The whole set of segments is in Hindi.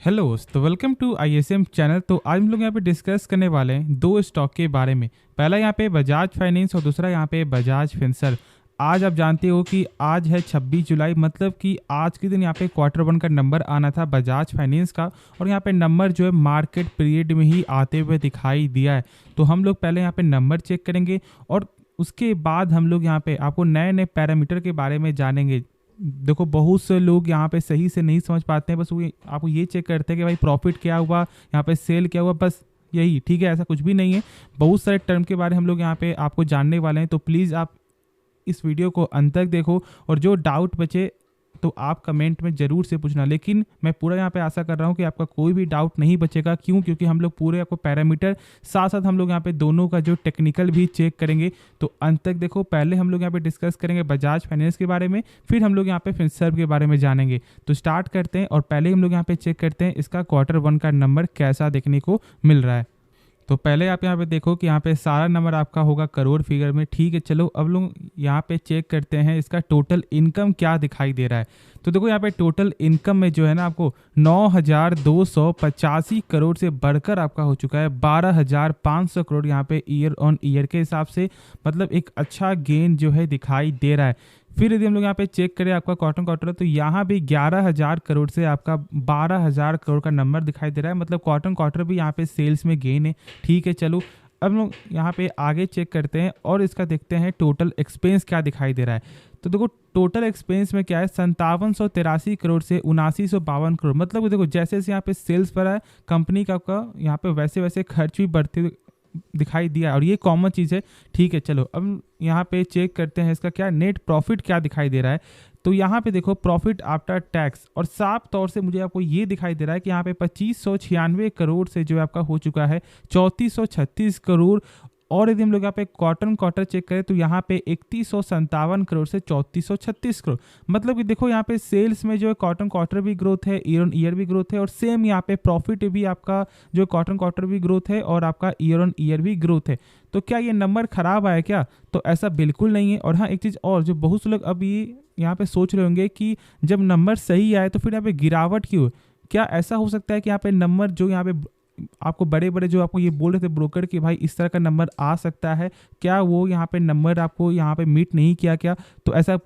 हेलो तो वेलकम टू आईएसएम चैनल। तो आज हम लोग यहाँ पे डिस्कस करने वाले हैं दो स्टॉक के बारे में। पहला यहाँ पे बजाज फाइनेंस और दूसरा यहाँ पे बजाज फिनसर्व। आज आप जानते हो कि आज है 26 जुलाई, मतलब कि आज के दिन यहाँ पे क्वार्टर वन का नंबर आना था बजाज फाइनेंस का, और यहाँ पे नंबर जो है मार्केट पीरियड में ही आते हुए दिखाई दिया है। तो हम लोग पहले यहाँ पे नंबर चेक करेंगे और उसके बाद हम लोग यहाँ पे आपको नए नए पैरामीटर के बारे में जानेंगे। देखो, बहुत से लोग यहाँ पे सही से नहीं समझ पाते हैं, बस वो आपको ये चेक करते हैं कि भाई प्रॉफिट क्या हुआ, यहाँ पे सेल क्या हुआ, बस यही ठीक है। ऐसा कुछ भी नहीं है। बहुत सारे टर्म के बारे में हम लोग यहाँ पे आपको जानने वाले हैं, तो प्लीज़ आप इस वीडियो को अंत तक देखो और जो डाउट बचे तो आप कमेंट में ज़रूर से पूछना। लेकिन मैं पूरा यहाँ पे आशा कर रहा हूँ कि आपका कोई भी डाउट नहीं बचेगा। क्यों? क्योंकि हम लोग पूरे आपको पैरामीटर साथ साथ हम लोग यहाँ पे दोनों का जो टेक्निकल भी चेक करेंगे। तो अंत तक देखो। पहले हम लोग यहाँ पे डिस्कस करेंगे बजाज फाइनेंस के बारे में, फिर हम लोग यहाँ पे फिनसर्व के बारे में जानेंगे। तो स्टार्ट करते हैं और पहले हम लोग यहाँ पे चेक करते हैं इसका क्वार्टर वन का नंबर कैसा देखने को मिल रहा है। तो पहले आप यहाँ पे देखो कि यहाँ पे सारा नंबर आपका होगा करोड़ फिगर में। ठीक है, चलो अब लोग यहाँ पे चेक करते हैं इसका टोटल इनकम क्या दिखाई दे रहा है। तो देखो यहाँ पे टोटल इनकम में जो है ना आपको 9,285 करोड़ से बढ़कर आपका हो चुका है 12,500 करोड़ यहाँ पे ईयर ऑन ईयर के हिसाब से, मतलब एक अच्छा गेन जो है दिखाई दे रहा है। फिर यदि हम लोग यहाँ पे चेक करें आपका क्वार्टर तो यहाँ भी 11,000 करोड़ से आपका 12,000 करोड़ का नंबर दिखाई दे रहा है, मतलब क्वार्टर भी यहाँ पे सेल्स में गेन है। ठीक है, चलो अब लोग यहाँ पे आगे चेक करते हैं और इसका देखते हैं टोटल एक्सपेंस क्या दिखाई दे रहा है। तो देखो टोटल एक्सपेंस में क्या है, 5783 करोड़ से 7952 करोड़, मतलब देखो जैसे जैसे यहाँ पे सेल्स बढ़ा है कंपनी का यहाँ पे वैसे वैसे खर्च भी बढ़ते दिखाई दिया, और ये कॉमन चीज़ है। ठीक है, चलो अब यहाँ पे चेक करते हैं इसका क्या नेट प्रॉफिट क्या दिखाई दे रहा है। तो यहाँ पे देखो प्रॉफिट आफ्टर टैक्स, और साफ तौर से मुझे आपको ये दिखाई दे रहा है कि यहाँ पे 2596 करोड़ से जो आपका हो चुका है 3436 करोड़। और यदि हम लोग यहाँ पे क्वार्टर चेक करें तो यहाँ पे 3157 करोड़ से 3436 करोड़, मतलब कि देखो यहाँ पे सेल्स में जो है क्वार्टर भी ग्रोथ है, ईयर ऑन ईयर भी ग्रोथ है, और सेम यहाँ पे प्रॉफिट भी आपका जो क्वार्टर भी ग्रोथ है और आपका ईयर ऑन ईयर भी ग्रोथ है। तो क्या ये नंबर खराब आया क्या? तो ऐसा बिल्कुल नहीं है। और हाँ, एक चीज़ और, जो बहुत से लोग अभी यहाँ पे सोच रहे होंगे कि जब नंबर सही आए तो फिर यहाँ पे गिरावट क्यों? क्या ऐसा हो सकता है कि यहाँ पे नंबर जो यहाँ पे आपको बड़े बड़े जो आपको ये बोल रहे थे ब्रोकर कि भाई इस तरह का नंबर आ सकता है, क्या वो यहाँ पे नंबर आपको यहाँ पे मीट नहीं किया क्या? तो ऐसा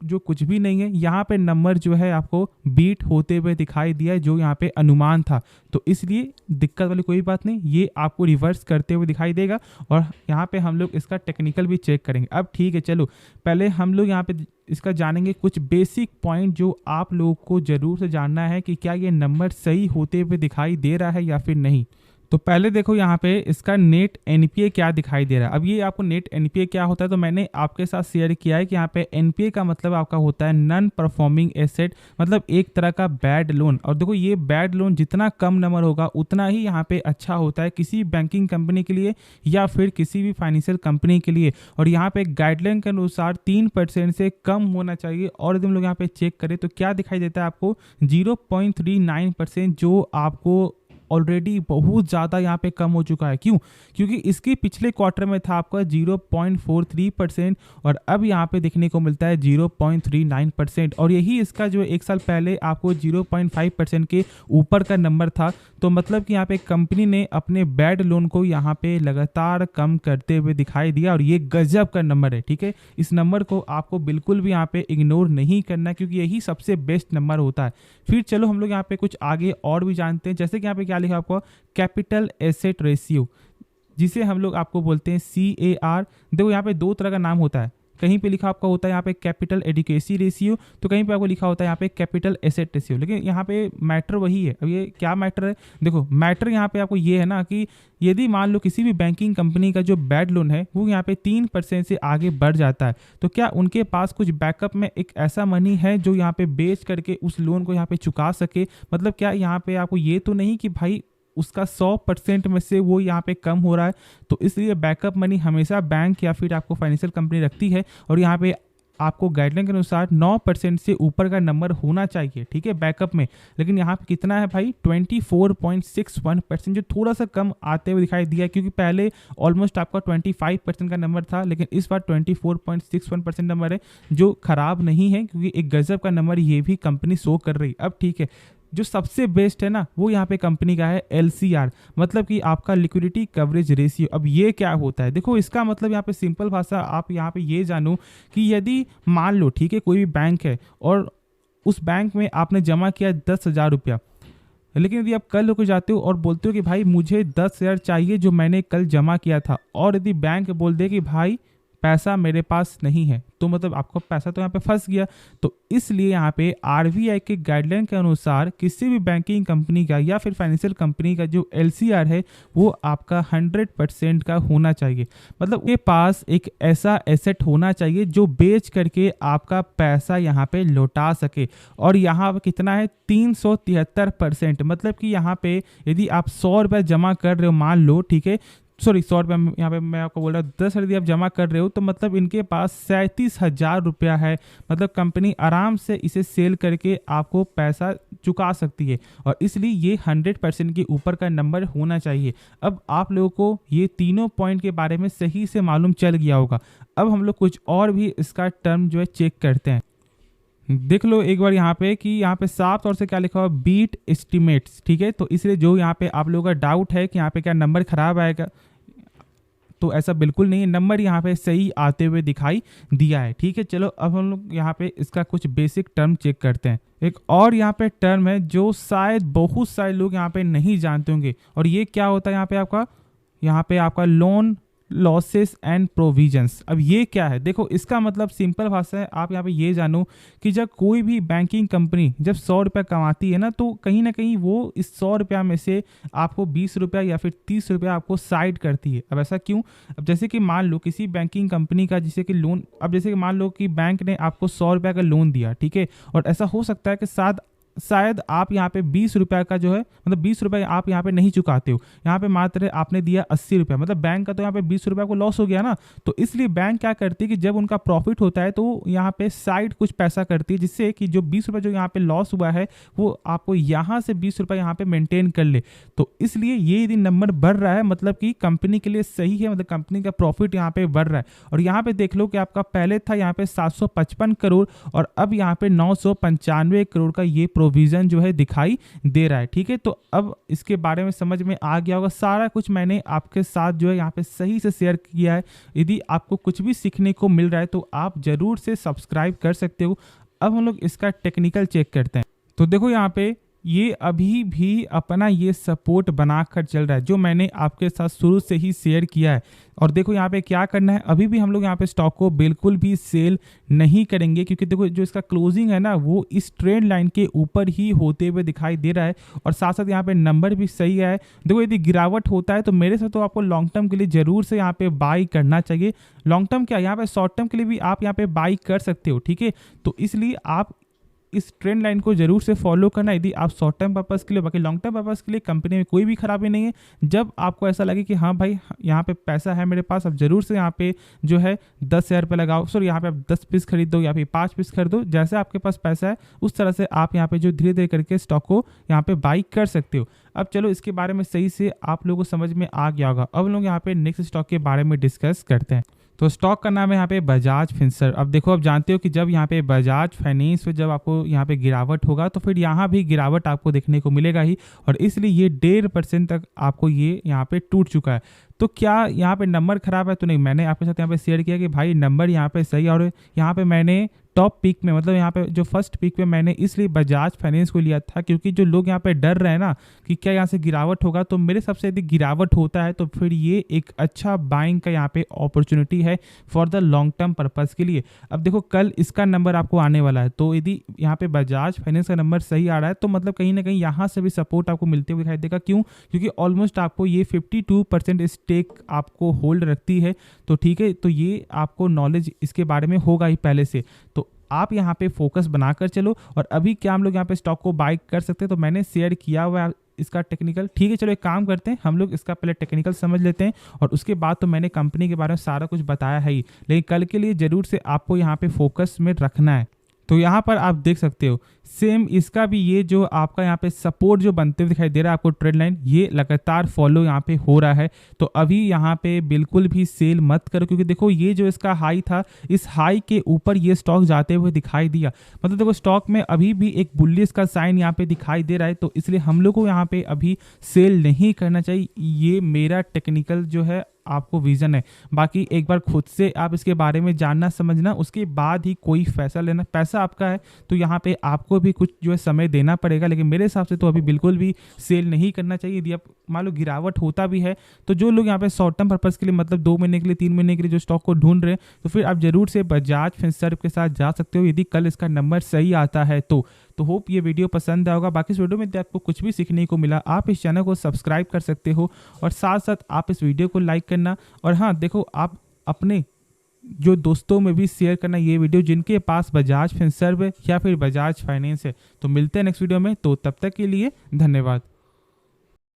जो कुछ भी नहीं है। यहाँ पे नंबर जो है आपको बीट होते हुए दिखाई दिया है, जो यहाँ पे अनुमान था। तो इसलिए दिक्कत वाली कोई बात नहीं, ये आपको रिवर्स करते हुए दिखाई देगा। और यहाँ पे हम लोग इसका टेक्निकल भी चेक करेंगे। अब ठीक है, चलो पहले हम लोग यहाँ पे इसका जानेंगे कुछ बेसिक पॉइंट जो आप लोगों को ज़रूर से जानना है कि क्या ये नंबर सही होते हुए दिखाई दे रहा है या फिर नहीं। तो पहले देखो यहाँ पे इसका नेट एनपीए क्या दिखाई दे रहा है। अब ये आपको नेट एनपीए क्या होता है तो मैंने आपके साथ शेयर किया है कि यहाँ पे एनपीए का मतलब आपका होता है नॉन परफॉर्मिंग एसेट, मतलब एक तरह का बैड लोन। और देखो ये बैड लोन जितना कम नंबर होगा उतना ही यहाँ पे अच्छा होता है किसी बैंकिंग कंपनी के लिए या फिर किसी भी फाइनेंशियल कंपनी के लिए। और यहाँ पे गाइडलाइन के अनुसार 3% से कम होना चाहिए। और यदि हम लोग यहाँ पे चेक करें तो क्या दिखाई देता है आपको 0.39%, जो आपको ऑलरेडी बहुत ज़्यादा यहाँ पे कम हो चुका है। क्यों? क्योंकि इसके पिछले क्वार्टर में था आपका 0.43% और अब यहाँ पे देखने को मिलता है 0.39%, और यही इसका जो एक साल पहले आपको 0.5% के ऊपर का नंबर था। तो मतलब कि यहाँ पे कंपनी ने अपने बैड लोन को यहाँ पे लगातार कम करते हुए दिखाई दिया, और ये गजब का नंबर है। ठीक है, इस नंबर को आपको बिल्कुल भी यहाँ पे इग्नोर नहीं करना, क्योंकि यही सबसे बेस्ट नंबर होता है। फिर चलो हम लोग यहाँ पे कुछ आगे और भी जानते हैं, जैसे कि यहाँ पे क्या लिखा आपको कैपिटल एसेट रेशियो, जिसे हम लोग आपको बोलते हैं CAR। देखो यहाँ पे दो तरह का नाम होता है, कहीं पे लिखा आपका होता है यहाँ पे कैपिटल एडिक्वेसी रेशियो, तो कहीं पे आपको लिखा होता है यहाँ पे कैपिटल एसेट रेशियो। लेकिन यहाँ पे मैटर वही है। अब ये क्या मैटर है? देखो मैटर यहाँ पे आपको ये है ना कि यदि मान लो किसी भी बैंकिंग कंपनी का जो बैड लोन है वो यहाँ पे 3% से आगे बढ़ जाता है, तो क्या उनके पास कुछ बैकअप में एक ऐसा मनी है जो यहाँ पे बेच करके उस लोन को यहाँ पे चुका सके? मतलब क्या यहाँ पे आपको ये तो नहीं कि भाई उसका 100% में से वो यहाँ पे कम हो रहा है। तो इसलिए बैकअप मनी हमेशा बैंक या फिर आपको फाइनेंशियल कंपनी रखती है, और यहाँ पे आपको गाइडलाइन के अनुसार 9% से ऊपर का नंबर होना चाहिए। ठीक है, बैकअप में। लेकिन यहाँ पे कितना है भाई 24.61%, जो थोड़ा सा कम आते हुए दिखाई दिया, क्योंकि पहले ऑलमोस्ट आपका 25% का नंबर था, लेकिन इस बार 24.61% नंबर है, जो खराब नहीं है, क्योंकि एक गजब का नंबर ये भी कंपनी शो कर रही। अब ठीक है, जो सबसे बेस्ट है ना वो यहाँ पे कंपनी का है LCR, मतलब कि आपका लिक्विडिटी कवरेज रेशियो। अब ये क्या होता है, देखो इसका मतलब यहाँ पे सिंपल भाषा आप यहाँ पे ये जानो कि यदि मान लो ठीक है कोई भी बैंक है और उस बैंक में आपने जमा किया 10,000 रुपया, लेकिन यदि आप कल को जाते हो और बोलते हो कि भाई मुझे 10,000 चाहिए जो मैंने कल जमा किया था, और यदि बैंक बोल दे कि भाई पैसा मेरे पास नहीं है, तो मतलब आपको पैसा तो यहाँ पे फंस गया। तो इसलिए यहाँ पे RBI के गाइडलाइन के अनुसार किसी भी बैंकिंग कंपनी का या फिर फाइनेंशियल कंपनी का जो LCR है वो आपका 100% का होना चाहिए। मतलब उनके पास एक ऐसा एसेट होना चाहिए जो बेच करके आपका पैसा यहाँ पे लौटा सके। और यहाँ पे कितना है 373%, मतलब कि यहाँ पे यदि आप 100 रुपये जमा कर रहे हो मान लो, ठीक है, सॉरी 100 रुपये यहाँ पे मैं आपको बोल रहा हूँ, 10 यदि आप जमा कर रहे हो तो मतलब इनके पास 37,000 रुपया है। मतलब कंपनी आराम से इसे सेल करके आपको पैसा चुका सकती है, और इसलिए ये 100% के ऊपर का नंबर होना चाहिए। अब आप लोगों को ये तीनों पॉइंट के बारे में सही से मालूम चल गया होगा। अब हम लोग कुछ और भी इसका टर्म जो है चेक करते हैं। देख लो एक बार यहाँ पे कि यहाँ पे साफ तौर से क्या लिखा हुआ, बीट एस्टिमेट्स, ठीक है। तो इसलिए जो यहाँ पे आप लोगों का डाउट है कि यहाँ पे क्या नंबर खराब आएगा, तो ऐसा बिल्कुल नहीं है, नंबर यहाँ पे सही आते हुए दिखाई दिया है, ठीक है। चलो अब हम लोग यहाँ पे इसका कुछ बेसिक टर्म चेक करते हैं। एक और यहाँ पे टर्म है जो शायद बहुत सारे लोग यहाँ पे नहीं जानते होंगे, और ये क्या होता है यहाँ पे आपका लोन लॉसेस एंड प्रोविजंस। अब ये क्या है, देखो इसका मतलब सिंपल भाषा है, आप यहाँ पे ये जानो कि जब कोई भी बैंकिंग कंपनी जब 100 रुपया कमाती है ना, तो कहीं ना कहीं वो इस 100 रुपया में से आपको 20 रुपया या फिर 30 रुपया आपको साइड करती है। अब ऐसा क्यों, अब जैसे कि मान लो किसी बैंकिंग कंपनी का जैसे कि लोन, अब जैसे कि मान लो कि बैंक ने आपको 100 रुपया का लोन दिया, ठीक है, और ऐसा हो सकता है कि शायद आप यहाँ पे 20 रुपया का जो है, मतलब 20 रुपया आप यहाँ पे नहीं चुकाते हो, यहाँ पे मात्र आपने दिया 80 रुपया, मतलब बैंक का तो यहाँ पे 20 रुपया को लॉस हो गया ना। तो इसलिए बैंक क्या करती है कि जब उनका प्रॉफिट होता है तो यहाँ पे साइड कुछ पैसा करती है, जिससे कि जो 20 रुपया जो यहाँ पे लॉस हुआ है वो आपको यहाँ से 20 रुपया यहाँ पे मेंटेन कर ले। तो इसलिए ये यदि नंबर बढ़ रहा है मतलब कि कंपनी के लिए सही है, मतलब कंपनी का प्रॉफिट यहाँ पे बढ़ रहा है। और यहाँ पे देख लो कि आपका पहले था यहाँ पे 755 करोड़ और अब यहाँ पे 995 करोड़ का ये प्रोविजन जो है दिखाई दे रहा है, ठीक है। तो अब इसके बारे में समझ में आ गया होगा, सारा कुछ मैंने आपके साथ जो है यहाँ पे सही से शेयर किया है। यदि आपको कुछ भी सीखने को मिल रहा है तो आप जरूर से सब्सक्राइब कर सकते हो। अब हम लोग इसका टेक्निकल चेक करते हैं। तो देखो यहाँ पे ये अभी भी अपना ये सपोर्ट बनाकर चल रहा है जो मैंने आपके साथ शुरू से ही शेयर किया है। और देखो यहाँ पे क्या करना है, अभी भी हम लोग यहाँ पे स्टॉक को बिल्कुल भी सेल नहीं करेंगे, क्योंकि देखो जो इसका क्लोजिंग है ना वो इस ट्रेंड लाइन के ऊपर ही होते हुए दिखाई दे रहा है, और साथ साथ यहाँ पे नंबर भी सही है। देखो यदि गिरावट होता है तो मेरे से तो आपको लॉन्ग टर्म के लिए जरूर से यहाँ पे बाई करना चाहिए। लॉन्ग टर्म क्या, यहाँ पे शॉर्ट टर्म के लिए भी आप यहाँ पे बाई कर सकते हो, ठीक है। तो इसलिए आप इस ट्रेंड लाइन को जरूर से फॉलो करना यदि आप शॉर्ट टर्म पर्पस के लिए। बाकी लॉन्ग टर्म पर्पस के लिए कंपनी में कोई भी खराबी नहीं है। जब आपको ऐसा लगे कि हाँ भाई यहाँ पे पैसा है मेरे पास, अब जरूर से यहाँ पे जो है 10,000 रुपये लगाओ, सॉरी यहाँ पे आप 10 पीस खरीदो या फिर 5 पीस खरीदो, जैसे आपके पास पैसा है उस तरह से आप यहाँ पे जो धीरे धीरे करके स्टॉक को यहाँ पे बाई कर सकते हो। अब चलो इसके बारे में सही से आप लोगों को समझ में आ गया होगा। अब लोग यहाँ पे नेक्स्ट स्टॉक के बारे में डिस्कस करते हैं। तो स्टॉक का नाम है यहाँ पे बजाज फिंसर्व। अब देखो, अब जानते हो कि जब यहाँ पे बजाज फाइनेंस पे जब आपको यहाँ पे गिरावट होगा तो फिर यहाँ भी गिरावट आपको देखने को मिलेगा ही, और इसलिए ये 1.5% तक आपको ये यहाँ पे टूट चुका है। तो क्या यहाँ पे नंबर खराब है? तो नहीं, मैंने आपके साथ यहाँ पे शेयर किया कि भाई नंबर यहाँ पे सही है, और यहाँ पे मैंने टॉप पिक में, मतलब यहाँ पे जो फर्स्ट पिक पे मैंने इसलिए बजाज फाइनेंस को लिया था क्योंकि जो लोग यहाँ पे डर रहे हैं ना कि क्या यहाँ से गिरावट होगा, तो मेरे सबसे यदि गिरावट होता है तो फिर ये एक अच्छा बाइंग का यहाँ पे अपॉर्चुनिटी है for the long term purpose के लिए। अब देखो कल इसका नंबर आपको आने वाला है, तो यदि यहाँ पे बजाज फाइनेंस का नंबर सही आ रहा है तो मतलब कहीं ना कहीं यहाँ से भी सपोर्ट आपको मिलते हुए दिखाई देगा। क्यों? क्योंकि ऑलमोस्ट आपको ये 52% स्टेक आपको होल्ड रखती है, तो ठीक है। तो ये आपको नॉलेज इसके बारे में होगा ही पहले से, तो आप यहाँ पे फोकस बनाकर चलो। और अभी क्या हम लोग यहाँ पे स्टॉक को बाई कर सकते हैं, तो मैंने शेयर किया हुआ है इसका टेक्निकल, ठीक है। चलो एक काम करते हैं, हम लोग इसका पहले टेक्निकल समझ लेते हैं और उसके बाद तो मैंने कंपनी के बारे में सारा कुछ बताया है ही, लेकिन कल के लिए जरूर से आपको यहाँ पे फोकस में रखना है। तो यहाँ पर आप देख सकते हो सेम इसका भी ये जो आपका यहाँ पे सपोर्ट जो बनते हुए दिखाई दे रहा है आपको ट्रेंड लाइन, ये लगातार फॉलो यहाँ पे हो रहा है। तो अभी यहाँ पे बिल्कुल भी सेल मत करो, क्योंकि देखो ये जो इसका हाई था, इस हाई के ऊपर ये स्टॉक जाते हुए दिखाई दिया। मतलब देखो स्टॉक में अभी भी एक बुलिश का साइन यहाँ पे दिखाई दे रहा है, तो इसलिए हम लोग को यहाँ पे अभी सेल नहीं करना चाहिए। ये मेरा टेक्निकल जो है आपको विजन है। बाकी एक बार खुद से आप इसके बारे में जानना समझना, उसके बाद ही कोई फैसला लेना। पैसा आपका है तो यहाँ पे आपको भी कुछ जो है समय देना पड़ेगा, लेकिन मेरे हिसाब से तो अभी बिल्कुल भी सेल नहीं करना चाहिए। यदि आप मान लो गिरावट होता भी है तो जो लोग यहाँ पे शॉर्ट टर्म पर्पस के लिए मतलब 2 महीने के लिए 3 महीने के लिए जो स्टॉक को ढूंढ रहे हैं, तो फिर आप जरूर से बजाज फिनसर्व के साथ जा सकते हो यदि कल इसका नंबर सही आता है तो होप ये वीडियो पसंद आएगा। बाकी इस वीडियो में यदि आपको कुछ भी सीखने को मिला, आप इस चैनल को सब्सक्राइब कर सकते हो और साथ साथ आप इस वीडियो को लाइक करना। और हाँ देखो, आप अपने जो दोस्तों में भी शेयर करना ये वीडियो जिनके पास बजाज फिनसर्व है या फिर बजाज फाइनेंस है। तो मिलते हैं नेक्स्ट वीडियो में, तो तब तक के लिए धन्यवाद।